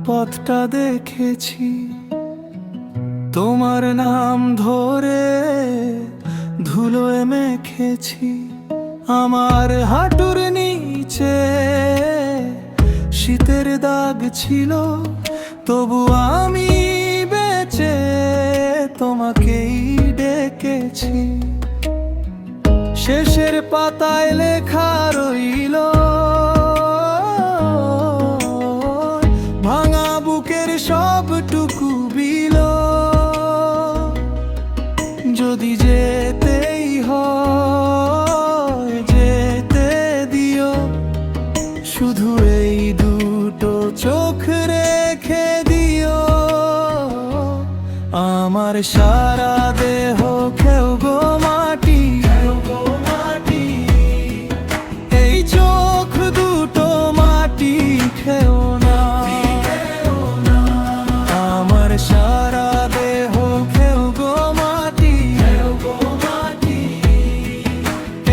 পথটা দেখেছি, তোমার নাম ধরে ধুলোয় মেখেছি। আমার হাঁটুর নিচে শীতের দাগ ছিল, তবু আমি বেঁচে তোমাকেই ডেকেছি। শেষের পাতায় লেখা রইল, ভাঙা বুকের সবটুকু বিল। যদি যেতেই হয় যেতে দিও, শুধু এই দুটো চোখ রেখে দিও। আমার সারা দেহ খেও গো মাটি, এই চোখ দুটো মাটি খেও না। আমার সারা দেহ খেও গো মাটি,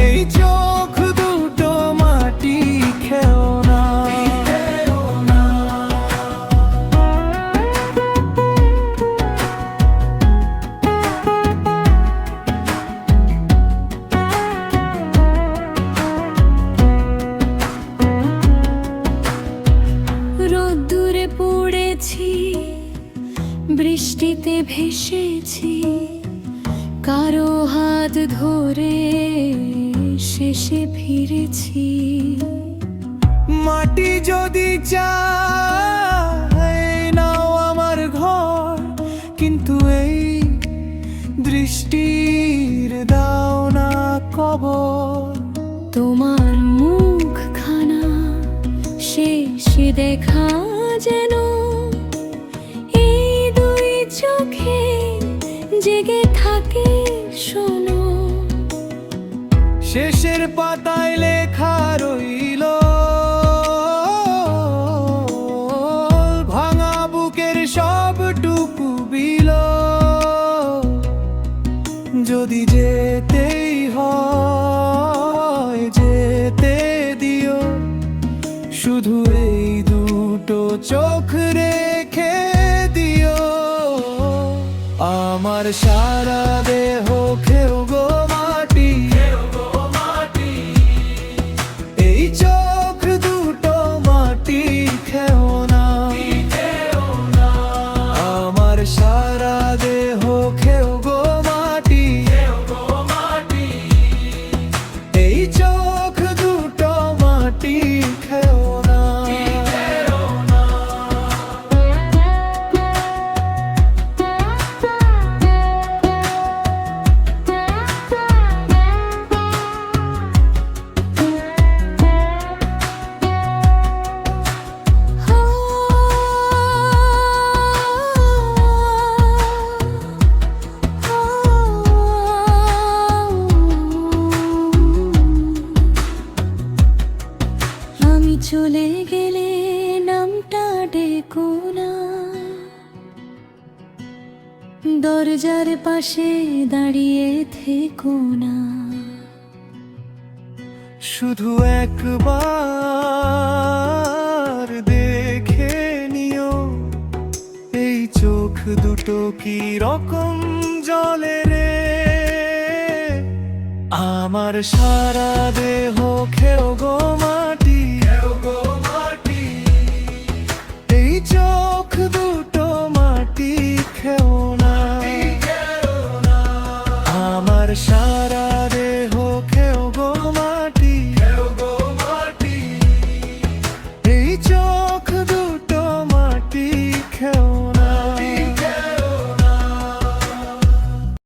এই চোখ দুটো মাটি খেও না। রোদ্দুরে পড়েছি, বৃষ্টিতে ভেসেছি, কারো হাত ধরে শেষে ফিরেছি। মাটি যদি চায় নাও আমার ঘর, কিন্তু এই দৃষ্টির দাও না কবর। তোমার মুখখানা শেষে দেখা যেন এই দুই চোখে জেগে থাকে শোনো। শেষের পাতায় লেখা রইল, ভাঙা বুকের সবটুকু বিল। যদি যেতেই হয় যেতে দিও, শুধু এই দুটো চোখ রেখে দিও। আমার সারা দেহ খেও গো মাটি, এই চোখ দুটো মাটি খেও না। আমার সারা দেহ খেও গো মাটি, এই চোখ দুটো মাটি খেও না। আমি চলে গেলে নামটা ডেকো না, দরজার পাশে দাঁড়িয়ে থেকো না। শুধু একবার দেখে নিও, এই চোখ দুটো কি রকম জলে রে। আমার সারা দেহ